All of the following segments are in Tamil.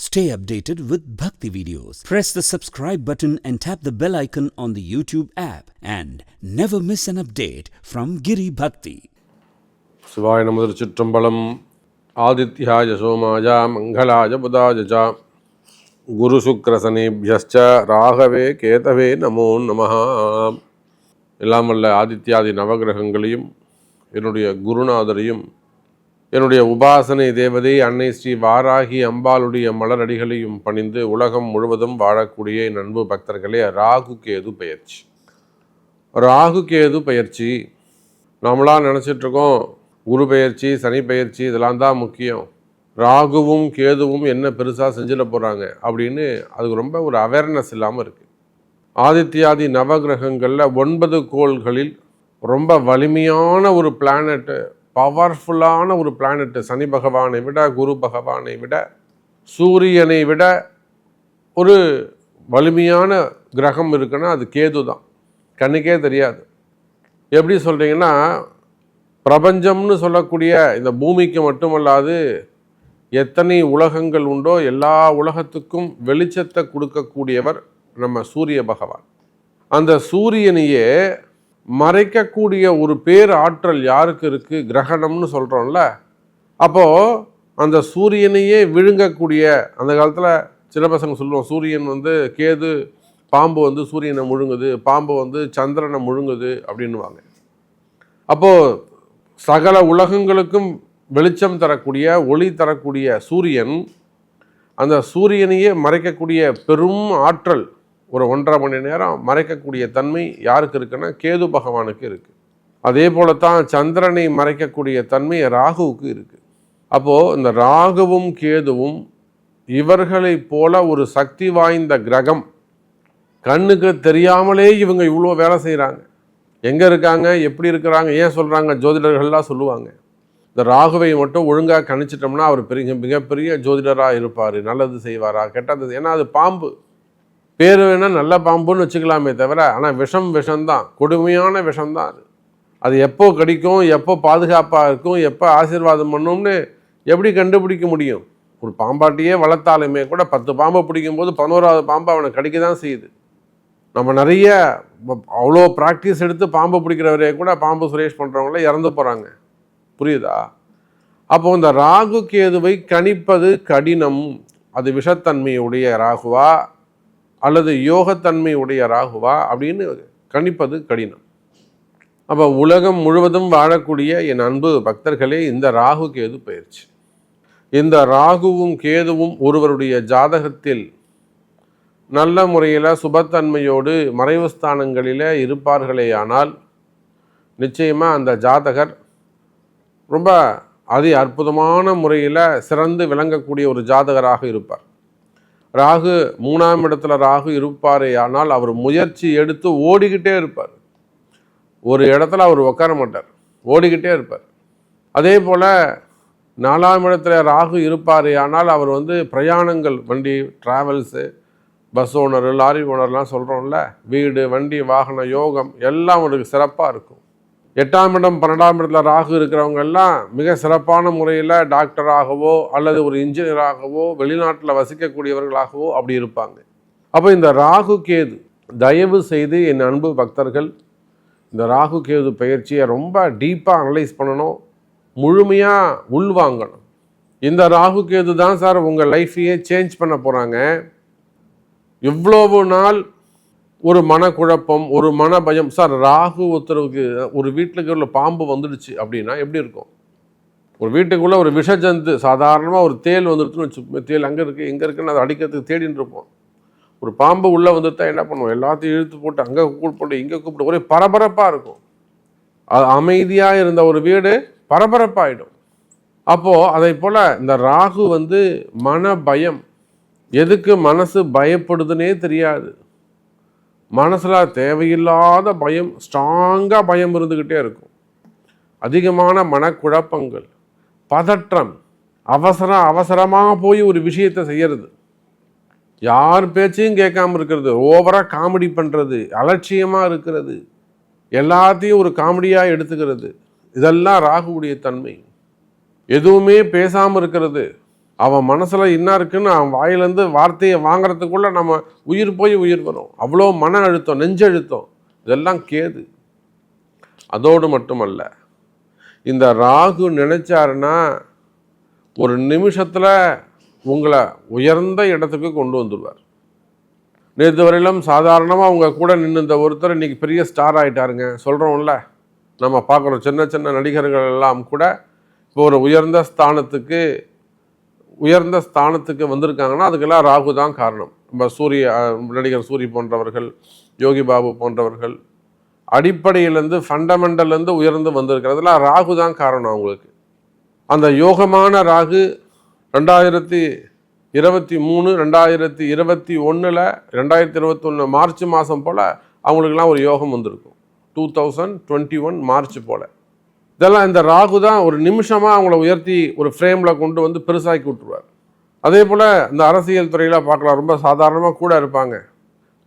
Stay updated with Bhakti videos. Press the subscribe button and tap the bell icon on the YouTube app and never miss an update from Giri Bhakti. சிவாய நமது திருச்சிற்றம்பலம். ஆதித்யாய சோமாய மங்களாய புதாய குரு சுக்ரசனேபியஸ்ச ராகவே கேதவே நமோ நமஹ. எல்லாம் வல்ல ஆதித்யாதி நவகிரகங்களையும் என்னுடைய குருநாதரையும் என்னுடைய உபாசனை தேவதை அன்னை ஸ்ரீ வாராகி அம்பாளுடைய மலரடிகளையும் பணிந்து உலகம் முழுவதும் வாழக்கூடிய என் அன்பு பக்தர்களே, ராகு கேது பயிற்சி. ராகு கேது பயிற்சி நம்மளாம் நினச்சிட்ருக்கோம் குரு பயிற்சி சனி பயிற்சி இதெல்லாம் தான் முக்கியம், ராகுவும் கேதுவும் என்ன பெருசாக செஞ்சிட போகிறாங்க அப்படின்னு அதுக்கு ரொம்ப ஒரு அவேர்னஸ் இல்லாமல் இருக்குது. ஆதித்யாதி நவகிரகங்களில் 9 கோள்களில் ரொம்ப வலிமையான ஒரு பிளானட்டு, பவர்ஃபுல்லான ஒரு பிளானட்டு, சனி பகவானை விட குரு பகவானை விட சூரியனை விட ஒரு வலிமையான கிரகம் இருக்குன்னா அது கேது தான். கண்ணுக்கே தெரியாது. எப்படி சொல்கிறீங்கன்னா, பிரபஞ்சம்னு சொல்லக்கூடிய இந்த பூமிக்கு மட்டுமல்லாது எத்தனை உலகங்கள் உண்டோ எல்லா உலகத்துக்கும் வெளிச்சத்தை கொடுக்கக்கூடியவர் நம்ம சூரிய பகவான். அந்த சூரியனையே மறைக்கக்கூடிய ஒரு பேர் ஆற்றல் யாருக்கு இருக்குது? கிரகணம்னு சொல்கிறோம்ல. அப்போது அந்த சூரியனையே விழுங்கக்கூடிய, அந்த காலத்தில் சில பசங்க சொல்லுவோம் சூரியன் கேது, பாம்பு சூரியனை முழுங்குது, பாம்பு சந்திரனை முழுங்குது அப்படின்வாங்க. அப்போது சகல உலகங்களுக்கும் வெளிச்சம் தரக்கூடிய ஒளி தரக்கூடிய சூரியன், அந்த சூரியனையே மறைக்கக்கூடிய பெரும் ஆற்றல் ஒரு 1.5 மணி நேரம் மறைக்கக்கூடிய தன்மை யாருக்கு இருக்குன்னா கேது பகவானுக்கு இருக்குது. அதே போலத்தான் சந்திரனை மறைக்கக்கூடிய தன்மை ராகுவுக்கு இருக்குது. அப்போது இந்த ராகுவும் கேதுவும் இவர்களை போல ஒரு சக்தி வாய்ந்த கிரகம். கண்ணுக்கு தெரியாமலே இவங்க இவ்வளோ வேலை செய்கிறாங்க. எங்கே இருக்காங்க, எப்படி இருக்கிறாங்க, ஏன் சொல்கிறாங்க? ஜோதிடர்கள்லாம் சொல்லுவாங்க, இந்த ராகுவை மட்டும் ஒழுங்காக கணிச்சிட்டோம்னா அவர் மிகப்பெரிய ஜோதிடராக இருப்பார், நல்லது செய்வாரா கெட்டது. ஏன்னா அது பாம்பு, பேர் வேணால் நல்ல பாம்புன்னு வச்சுக்கலாமே தவிர, ஆனால் விஷம்தான், கொடுமையான விஷம்தான் அது. அது எப்போ கடிக்கும், எப்போ பாதுகாப்பாக இருக்கும், எப்போ ஆசீர்வாதம் பண்ணும்னு எப்படி கண்டுபிடிக்க முடியும்? ஒரு பாம்பாட்டியே வளர்த்தாலுமே கூட 10 பாம்பை பிடிக்கும்போது 11வது பாம்பை அவனை கடிக்க தான் செய்யுது. நம்ம நிறைய அவ்வளோ ப்ராக்டிஸ் எடுத்து பாம்பு பிடிக்கிறவரே கூட பாம்பு சுரேஷ் பண்ணுறவங்கள இறந்து போகிறாங்க. புரியுதா? அப்போ இந்த ராகு கேதுவை கணிப்பது கடினம். அது விஷத்தன்மையுடைய ராகுவா அல்லது யோகத்தன்மையுடைய ராகுவா அப்படின்னு கணிப்பது கடினம். அப்போ உலகம் முழுவதும் வாழக்கூடிய என் அன்பு பக்தர்களே, இந்த ராகு கேது பயிற்சி, இந்த ராகுவும் கேதுவும் ஒருவருடைய ஜாதகத்தில் நல்ல முறையில் சுபத்தன்மையோடு மறைவு ஸ்தானங்களில் இருப்பார்களேயானால் நிச்சயமாக அந்த ஜாதகர் ரொம்ப அற்புதமான முறையில் சிறந்து விளங்கக்கூடிய ஒரு ஜாதகராக இருப்பார். ராகு 3ஆம் இடத்துல ராகு இருப்பாரே ஆனால் அவர் முயற்சி எடுத்து ஓடிக்கிட்டே இருப்பார். ஒரு இடத்துல அவர் உட்கார மாட்டார், ஓடிக்கிட்டே இருப்பார். அதே போல் 4ஆம் இடத்துல ராகு இருப்பாரே ஆனால் அவர் பிரயாணங்கள், வண்டி டிராவல்ஸு, பஸ் ஓனர், லாரி ஓனர்லாம் சொல்கிறோம்ல, வீடு வண்டி வாகன யோகம் எல்லாம் அவருக்கு சிறப்பாக இருக்கும். 8ஆம் இடம் 12ஆம் இடத்துல ராகு இருக்கிறவங்க எல்லாம் மிக சிறப்பான முறையில் டாக்டராகவோ அல்லது ஒரு இன்ஜினியராகவோ வெளிநாட்டில் வசிக்கக்கூடியவர்களாகவோ அப்படி இருப்பாங்க. அப்போ இந்த ராகு கேது, தயவு செய்து என் அன்பு பக்தர்கள் இந்த ராகு கேது பயிற்சியை ரொம்ப டீப்பாக அனலைஸ் பண்ணணும், முழுமையாக உள்வாங்கணும். இந்த ராகு கேது தான் சார் உங்கள் லைஃப்பையே சேஞ்ச் பண்ண போகிறாங்க. இவ்வளவு நாள் ஒரு மனக்குழப்பம், ஒரு மன பயம். சார் ராகு ஒருத்தருக்கு ஒரு வீட்டுக்குள்ள பாம்பு வந்துடுச்சு அப்படின்னா எப்படி இருக்கும்? ஒரு வீட்டுக்குள்ளே ஒரு விஷஜந்து, சாதாரணமாக ஒரு தேல் வந்துடுச்சுன்னு வச்சு, தேல் அங்கே இருக்குது இங்கே இருக்குன்னு அதை அடிக்கிறதுக்கு தேடின்னு இருப்போம். ஒரு பாம்பு உள்ளே வந்துட்டா என்ன பண்ணுவோம்? எல்லாத்தையும் இழுத்து போட்டு அங்கே கூப்பிட்டு இங்கே கூப்பிட்டு ஒரே பரபரப்பாக இருக்கும். அது அமைதியாக இருந்த ஒரு வீடு பரபரப்பாகிடும். அப்போது அதை போல் இந்த ராகு மன பயம், எதுக்கு மனசு பயப்படுதுன்னே தெரியாது. மனசில் தேவையில்லாத பயம், ஸ்ட்ராங்காக பயம் இருந்துக்கிட்டே இருக்கும். அதிகமான மனக்குழப்பங்கள், பதற்றம், அவசரமாக போய் ஒரு விஷயத்தை செய்கிறது, யார் பேச்சையும் கேட்காம இருக்கிறது, ஓவராக காமெடி பண்ணுறது, அலட்சியமாக இருக்கிறது, எல்லாத்தையும் ஒரு காமெடியாக எடுத்துக்கிறது, இதெல்லாம் ராகுவுடைய தன்மை. எதுவுமே பேசாமல் இருக்கிறது, அவன் மனசில் என்ன இருக்குன்னு அவன் வாயிலேருந்து வார்த்தையை வாங்கிறதுக்குள்ளே நம்ம உயிர் போய் உயிர் வரும். அவ்வளோ மன அழுத்தம், நெஞ்சழுத்தம், இதெல்லாம் கேது. அதோடு மட்டுமல்ல, இந்த ராகு நினைச்சாருன்னா ஒரு நிமிஷத்தில் உங்களை உயர்ந்த இடத்துக்கு கொண்டு வந்துடுவார். நேற்று வரையிலும் சாதாரணமாக அவங்க கூட நின்று இந்த ஒருத்தர் இன்றைக்கி பெரிய ஸ்டார் ஆகிட்டாருங்க சொல்கிறோம்ல. நம்ம பார்க்குறோம் சின்ன சின்ன நடிகர்கள் எல்லாம் கூட இப்போ ஒரு உயர்ந்த ஸ்தானத்துக்கு வந்திருக்காங்கன்னா அதுக்கெல்லாம் ராகு தான் காரணம். நம்ம நடிகர் சூரி போன்றவர்கள், யோகி பாபு போன்றவர்கள் அடிப்படையிலேருந்து ஃபண்டமெண்டல்லேருந்து உயர்ந்து வந்திருக்கிறதுலாம் ராகு தான் காரணம் அவங்களுக்கு. அந்த யோகமான ராகு 2023, 2021, 2021 மார்ச் மாதம் போல் அவங்களுக்கெல்லாம் ஒரு யோகம் வந்திருக்கும். 2021 மார்ச் போல். இதெல்லாம் இந்த ராகு தான் ஒரு நிமிஷமாக அவங்கள உயர்த்தி ஒரு ஃப்ரேமில் கொண்டு வந்து பெருசாக்கி விட்டுருவார். அதே போல் இந்த அரசியல் துறையில் பார்க்கலாம், ரொம்ப சாதாரணமாக கூட இருப்பாங்க,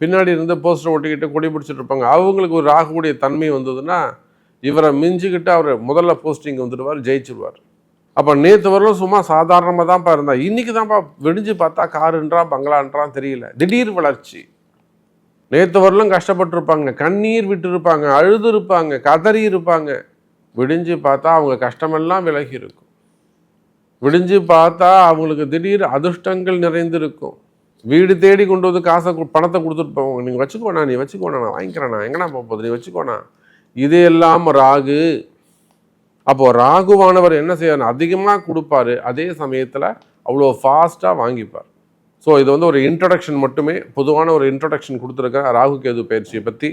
பின்னாடி இருந்து போஸ்டர் ஒட்டிக்கிட்டு கொடி பிடிச்சிட்டு இருப்பாங்க. அவங்களுக்கு ஒரு ராகுடைய தன்மை வந்ததுன்னா இவரை மிஞ்சிக்கிட்டு அவர் முதல்ல போஸ்டிங் வந்துடுவார், ஜெயிச்சிருவார். அப்போ நேற்று வரலும் சும்மா சாதாரணமாக தான்ப்பா இருந்தா, இன்றைக்கி தான்ப்பா விடிஞ்சு பார்த்தா காருன்றா பங்களான்றான் தெரியல, திடீர் வளர்ச்சி. நேற்று வரலும் கஷ்டப்பட்டுருப்பாங்க, கண்ணீர் விட்டு இருப்பாங்க, அழுது இருப்பாங்க, கதறி இருப்பாங்க. விடிஞ்சு பார்த்தா அவங்க கஷ்டமெல்லாம் விலகி இருக்கும். விடிஞ்சு பார்த்தா அவங்களுக்கு திடீர் அதிர்ஷ்டங்கள் நிறைந்திருக்கும். வீடு தேடி கொண்டு வந்து பணத்தை கொடுத்துட்டு போவாங்க. நீங்கள் வச்சுக்கோண்ணா, நீ வச்சுக்கோண்ணா, நான் வாங்கிக்கிறேண்ணா, எங்கண்ணா போகுது, நீ வச்சுக்கோண்ணா. இதையெல்லாம் ராகு. அப்போது ராகுவானவர் என்ன செய்யணும், அதிகமாக கொடுப்பாரு, அதே சமயத்தில் அவ்வளோ ஃபாஸ்ட்டாக வாங்கிப்பார். ஸோ இது வந்து ஒரு இன்ட்ரடக்ஷன் மட்டுமே, பொதுவான ஒரு இன்ட்ரடக்ஷன் கொடுத்துருக்கேன் ராகு கேது பயிற்சியை பற்றி.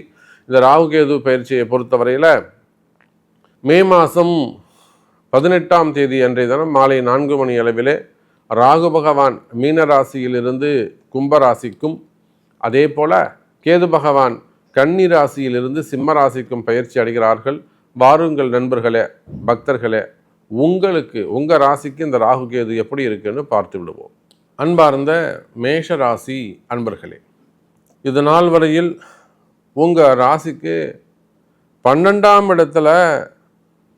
இந்த ராகு கேது பயிற்சியை பொறுத்தவரையில் மே மாதம் 18ஆம் தேதி அன்றைய தினம் மாலை 4 மணி அளவிலே ராகு பகவான் மீன ராசியிலிருந்து கும்ப ராசிக்கும், அதே போல் கேது பகவான் கன்னி ராசியிலிருந்து சிம்ம ராசிக்கும் பயிற்சி அடைகிறார்கள். வாருங்கள் நண்பர்களே, பக்தர்களே, உங்களுக்கு உங்கள் ராசிக்கு இந்த ராகு கேது எப்படி இருக்குன்னு பார்த்து விடுவோம். அன்பார்ந்த மேஷ ராசி அன்பர்களே, இது நாள் வரையில் உங்கள் ராசிக்கு 12ஆம் இடத்துல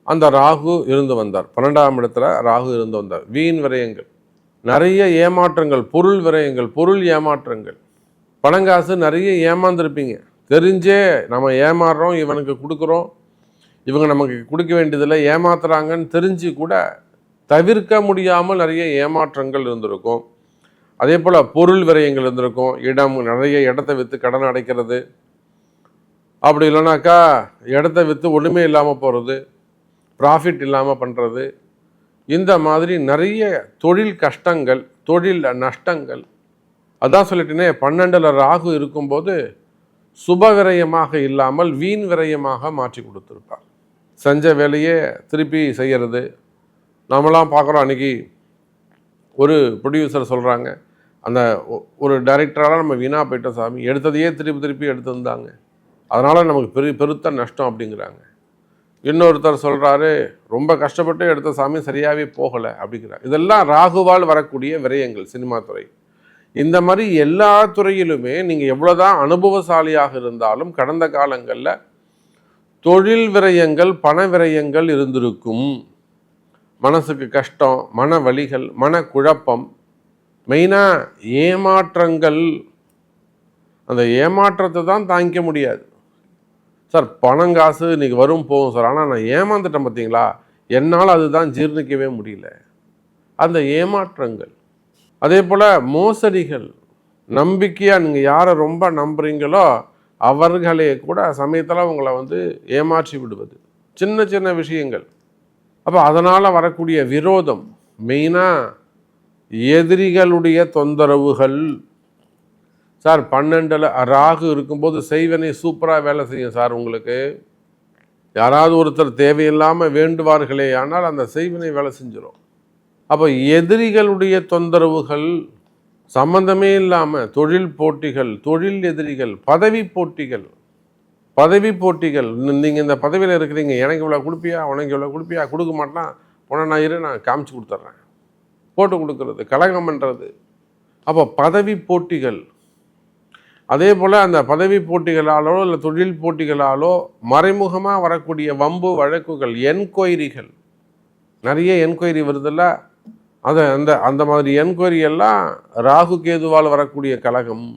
அந்த ராகு இருந்து வந்தார். 12ஆம் இடத்துல ராகு இருந்து வந்தார். வீண் விரயங்கள், நிறைய ஏமாற்றங்கள், பொருள் விரயங்கள், பொருள் ஏமாற்றங்கள், பணங்காசு நிறைய ஏமாந்துருப்பீங்க. தெரிஞ்சே நம்ம ஏமாறுறோம், இவனுக்கு கொடுக்குறோம், இவங்க நமக்கு கொடுக்க வேண்டியதில்லை, ஏமாத்துறாங்கன்னு தெரிஞ்சு கூட தவிர்க்க முடியாமல் நிறைய ஏமாற்றங்கள் இருந்திருக்கும். அதே போல் பொருள் விரயங்கள் இருந்திருக்கும். நிறைய இடத்த விற்று கடன் அடைக்கிறது, அப்படி இல்லைனாக்கா இடத்த விற்று ஒன்றுமே இல்லாமல் போகிறது, ப்ராஃபிட் இல்லாமல் பண்ணுறது, இந்த மாதிரி நிறைய தொழில் கஷ்டங்கள், தொழில் நஷ்டங்கள். அதான் சொல்லிட்டேனே, 12ல் ராகு இருக்கும்போது சுப விரயமாக இல்லாமல் வீண் விரயமாக மாற்றி கொடுத்துருப்பார். செஞ்ச வேலையே திருப்பி செய்கிறது. நாமெல்லாம் பார்க்குறோம், அன்றைக்கி ஒரு ப்ரொடியூசர் சொல்கிறாங்க, அந்த ஒரு டைரக்டரால் நம்ம வீணாக போயிட்டோம் சாமி, எடுத்ததையே திருப்பி எடுத்துருந்தாங்க, அதனால் நமக்கு பெருத்த நஷ்டம் அப்படிங்கிறாங்க. இன்னொருத்தர் சொல்கிறாரு, ரொம்ப கஷ்டப்பட்டு எடுத்த சாமி சரியாகவே போகலை அப்படிங்கிறார். இதெல்லாம் ராகுவால் வரக்கூடிய விரயங்கள். சினிமா துறை, இந்த மாதிரி எல்லா துறையிலுமே நீங்கள் எவ்வளோதான் அனுபவசாலியாக இருந்தாலும் கடந்த காலங்களில் தொழில் விரயங்கள், பண விரயங்கள் இருந்திருக்கும். மனசுக்கு கஷ்டம், மன வலிகள், மன குழப்பம், மெயினாக ஏமாற்றங்கள். அந்த ஏமாற்றத்தை தான் தாங்கிக்க முடியாது. சார் பணங்காசு இன்றைக்கி வரும் போகும் சார், ஆனால் நான் ஏமாந்துட்டேன் பார்த்தீங்களா, என்னால் அதுதான் ஜீர்ணிக்கவே முடியல. அந்த ஏமாற்றங்கள், அதே போல் மோசடிகள், நம்பிக்கையாக நீங்கள் யாரை ரொம்ப நம்புறீங்களோ அவர்களே கூட சமயத்தில் உங்களை ஏமாற்றி விடுவது, சின்ன சின்ன விஷயங்கள். அப்போ அதனால் வரக்கூடிய விரோதம், மெயினாக எதிரிகளுடைய தொந்தரவுகள். சார் 12ல் ராகு இருக்கும்போது செய்வனை சூப்பராக வேலை செய்யும் சார். உங்களுக்கு யாராவது ஒருத்தர் தேவையில்லாமல் வேண்டுவார்களே ஆனால் அந்த செய்வனை வேலை செஞ்சிடும். அப்போ எதிரிகளுடைய தொந்தரவுகள், சம்பந்தமே இல்லாமல் தொழில் போட்டிகள், தொழில் எதிரிகள், பதவி போட்டிகள். நீங்கள் இந்த பதவியில் இருக்கிறீங்க, எனக்கு இவ்வளோ கொடுப்பியா, உனக்கு இவ்வளோ கொடுப்பியா, கொடுக்க மாட்டான், நான் காமிச்சு கொடுத்துட்றேன், போட்டு கொடுக்கறது, கலகம் பண்ணுறது. அப்போ பதவி போட்டிகள். அதே போல் அந்த பதவி போட்டிகளாலோ இல்லை தொழில் போட்டிகளாலோ மறைமுகமாக வரக்கூடிய வம்பு வழக்குகள், என்கொயரிகள், நிறைய என்கொயரி வருதில்ல. அந்த அந்த மாதிரி என்கொயரி எல்லாம் ராகு கேதுவால் வரக்கூடிய கலகம்.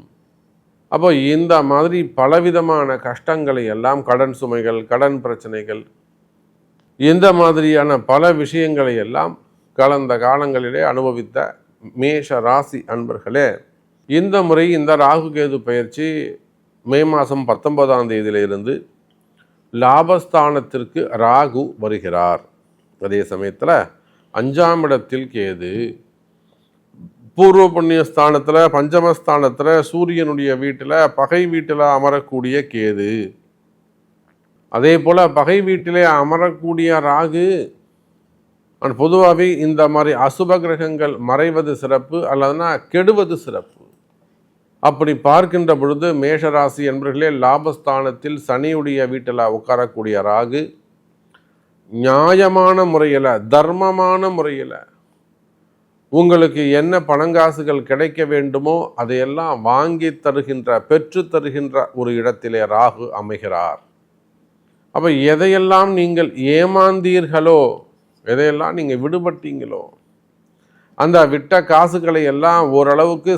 அப்போ இந்த மாதிரி பலவிதமான கஷ்டங்களை எல்லாம், கடன் சுமைகள், கடன் பிரச்சனைகள், இந்த மாதிரியான பல விஷயங்களை எல்லாம் கடந்த காலங்களிலே அனுபவித்த மேஷ ராசி அன்பர்களே, இந்த முறை இந்த ராகு கேது பயிற்சி மே மாதம் 19ஆம் தேதியிலிருந்து லாபஸ்தானத்திற்கு ராகு வருகிறார். அதே சமயத்தில் 5ஆம் இடத்தில் கேது, பூர்வ புண்ணிய ஸ்தானத்தில், பஞ்சமஸ்தானத்தில், சூரியனுடைய வீட்டில், பகை வீட்டில் அமரக்கூடிய கேது. அதே போல் பகை வீட்டிலே அமரக்கூடிய ராகு. பொதுவாகவே இந்த மாதிரி அசுப கிரகங்கள் மறைவது சிறப்பு, அல்லதுனா கெடுவது சிறப்பு. அப்படி பார்க்கின்ற பொழுது மேஷராசி என்பவர்களே, லாபஸ்தானத்தில் சனியுடைய வீட்டில் உட்காரக்கூடிய ராகு நியாயமான முறையில், தர்மமான முறையில் உங்களுக்கு என்ன பணங்காசுகள் கிடைக்க வேண்டுமோ அதையெல்லாம் வாங்கி தருகின்ற, பெற்று தருகின்ற ஒரு இடத்திலே ராகு அமைகிறார். அப்போ எதையெல்லாம் நீங்கள் ஏமாந்தீர்களோ, எதையெல்லாம் நீங்கள் விடுபட்டீங்களோ, அந்த விட்ட காசுகளை எல்லாம் ஓரளவுக்கு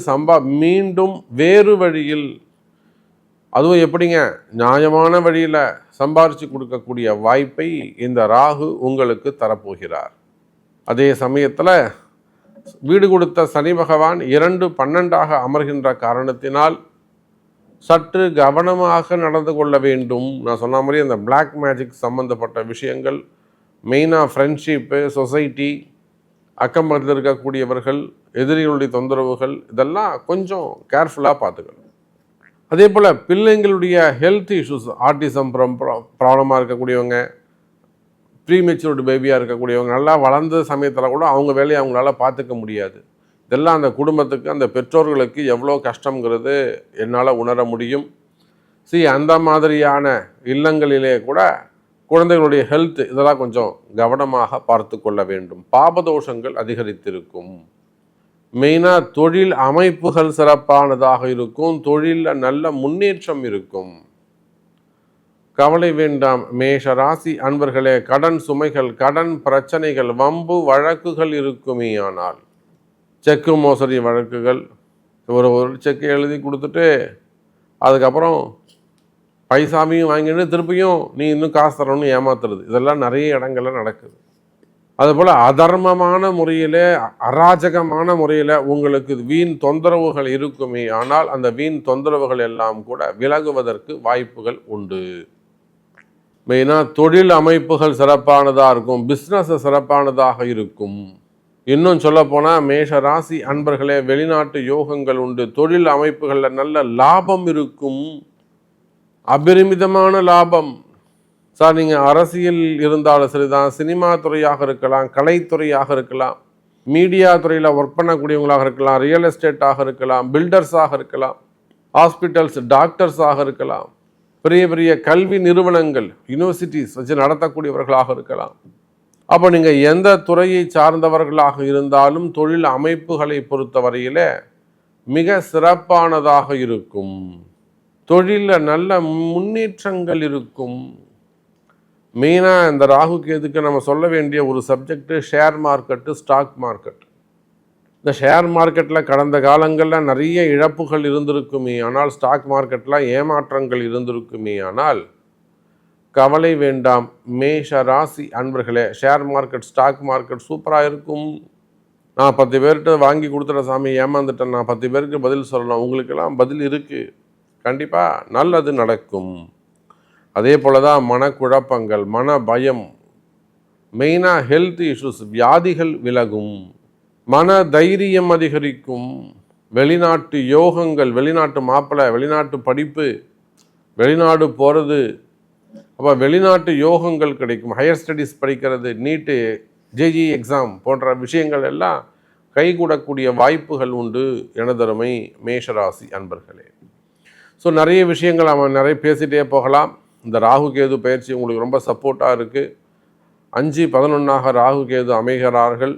மீண்டும் வேறு வழியில், அதுவும் எப்படிங்க, நியாயமான வழியில் சம்பாரித்து கொடுக்கக்கூடிய வாய்ப்பை இந்த ராகு உங்களுக்கு தரப்போகிறார். அதே சமயத்தில் வீடு கொடுத்த சனி பகவான் 2-12 அமர்கின்ற காரணத்தினால் சற்று கவனமாக நடந்து கொள்ள வேண்டும். நான் சொன்ன மாதிரி அந்த பிளாக் மேஜிக் சம்பந்தப்பட்ட விஷயங்கள், மெயினாக ஃப்ரெண்ட்ஷிப்பு, சொசைட்டி, அக்கம் பக்கத்தில் இருக்கக்கூடியவர்கள், எதிரிகளுடைய தொந்தரவுகள், இதெல்லாம் கொஞ்சம் கேர்ஃபுல்லாக பார்த்துக்கணும். அதே போல் பிள்ளைங்களுடைய ஹெல்த் இஷ்யூஸ், ஆட்டிசம் ப்ராப்ளமாக இருக்கக்கூடியவங்க, ப்ரீமெச்சூர்டு பேபியாக இருக்கக்கூடியவங்க, நல்லா வளர்ந்த சமயத்தில் கூட அவங்க வேலையை அவங்களால பார்த்துக்க முடியாது. இதெல்லாம் அந்த குடும்பத்துக்கு, அந்த பெற்றோர்களுக்கு எவ்வளோ கஷ்டங்கிறது என்னால் உணர முடியும். அந்த மாதிரியான இல்லங்களிலே கூட குழந்தைகளுடைய ஹெல்த் இதெல்லாம் கொஞ்சம் கவனமாக பார்த்து கொள்ள வேண்டும். பாபதோஷங்கள் அதிகரித்திருக்கும். மெயினாக தொழில் அமைப்புகள் சிறப்பானதாக இருக்கும். தொழிலில் நல்ல முன்னேற்றம் இருக்கும். கவலை வேண்டாம் மேஷ ராசி அன்பர்களே. கடன் சுமைகள், கடன் பிரச்சனைகள், வம்பு வழக்குகள் இருக்குமே. ஆனால் செக்கு மோசடி வழக்குகள், ஒரு செக்கு எழுதி கொடுத்துட்டு அதுக்கப்புறம் பைசாமையும் வாங்கிட்டு திருப்பியும் நீ இன்னும் காசு தரணும்னு ஏமாத்துறது, இதெல்லாம் நிறைய இடங்கள்ல நடக்குது. அதுபோல் அதர்மமான முறையில், அராஜகமான முறையில் உங்களுக்கு வீண் தொந்தரவுகள் இருக்குமே. ஆனால் அந்த வீண் தொந்தரவுகள் எல்லாம் கூட விலகுவதற்கு வாய்ப்புகள் உண்டு. மெயினாக தொழில் அமைப்புகள் சிறப்பானதாக இருக்கும். பிஸ்னஸ் சிறப்பானதாக இருக்கும். இன்னும் சொல்லப்போனால் மேஷ ராசி அன்பர்களே, வெளிநாட்டு யோகங்கள் உண்டு. தொழில் அமைப்புகளில் நல்ல லாபம் இருக்கும். அபரிமிதமான லாபம். நீங்கள் அரசியல் இருந்தாலும் சரிதான், சினிமா துறையாக இருக்கலாம், கலைத்துறையாக இருக்கலாம், மீடியா துறையில் ஒர்க் பண்ணக்கூடியவங்களாக இருக்கலாம், ரியல் எஸ்டேட்டாக இருக்கலாம், பில்டர்ஸாக இருக்கலாம், ஹாஸ்பிட்டல்ஸ் டாக்டர்ஸாக இருக்கலாம், பெரிய பெரிய கல்வி நிறுவனங்கள், யூனிவர்சிட்டிஸ் வச்சு நடத்தக்கூடியவர்களாக இருக்கலாம். அப்போ நீங்கள் எந்த துறையை சார்ந்தவர்களாக இருந்தாலும் தொழில் அமைப்புகளை பொறுத்தவரையில் மிக சிறப்பானதாக இருக்கும். தொழிலில் நல்ல முன்னேற்றங்கள் இருக்கும். மெயினாக இந்த ராகு கேதுக்கு நம்ம சொல்ல வேண்டிய ஒரு subject share market, stock market. இந்த ஷேர் மார்க்கெட்டில் கடந்த காலங்களில் நிறைய இழப்புகள் இருந்திருக்குமே. ஆனால் ஸ்டாக் மார்க்கெட்டில் ஏமாற்றங்கள் இருந்திருக்குமே. ஆனால் கவலை வேண்டாம் மேஷ ராசி அன்பர்களே. ஷேர் மார்க்கெட், ஸ்டாக் மார்க்கெட் சூப்பராக இருக்கும். நான் 10 பேர்கிட்ட வாங்கி கொடுத்துட்ட சாமி, ஏமாந்துட்டேன், நான் 10 பேருக்கு பதில் சொல்லலாம். உங்களுக்கெல்லாம் பதில் இருக்குது. கண்டிப்பாக நல்லது நடக்கும். அதே போல தான் மனக்குழப்பங்கள், மன பயம், மெயினாக ஹெல்த் இஷ்யூஸ், வியாதிகள் விலகும். மன தைரியம் அதிகரிக்கும். வெளிநாட்டு யோகங்கள், வெளிநாட்டு மாப்பிள்ளை, வெளிநாட்டு படிப்பு, வெளிநாடு போகிறது, அப்போ வெளிநாட்டு யோகங்கள் கிடைக்கும். ஹையர் ஸ்டடீஸ் படிக்கிறது, நீட்டு, ஜேஇ எக்ஸாம் போன்ற விஷயங்கள் எல்லாம் கைகூடக்கூடிய வாய்ப்புகள் உண்டு எனதருமை மேஷராசி அன்பர்களே. நிறைய விஷயங்கள் அவன் நிறைய பேசிகிட்டே போகலாம். இந்த ராகு கேது பயிற்சி உங்களுக்கு ரொம்ப சப்போர்ட்டாக இருக்குது. 5-11 ராகு கேது அமைகிறார்கள்.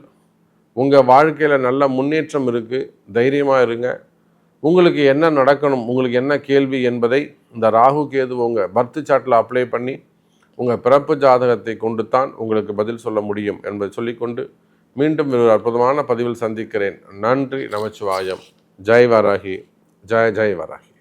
உங்கள் வாழ்க்கையில் நல்ல முன்னேற்றம் இருக்குது. தைரியமாக இருங்க. உங்களுக்கு என்ன நடக்கணும், உங்களுக்கு என்ன கேள்வி என்பதை இந்த ராகு கேது உங்கள் பர்த் சார்ட்டில் அப்ளை பண்ணி உங்கள் பிறப்பு ஜாதகத்தை கொண்டு தான் உங்களுக்கு பதில் சொல்ல முடியும் என்பதை சொல்லிக்கொண்டு மீண்டும் ஒரு அற்புதமான பதிவில் சந்திக்கிறேன். நன்றி. நமச்சிவாயம். ஜெய் வராகி. ஜெய் ஜெய் வராகி.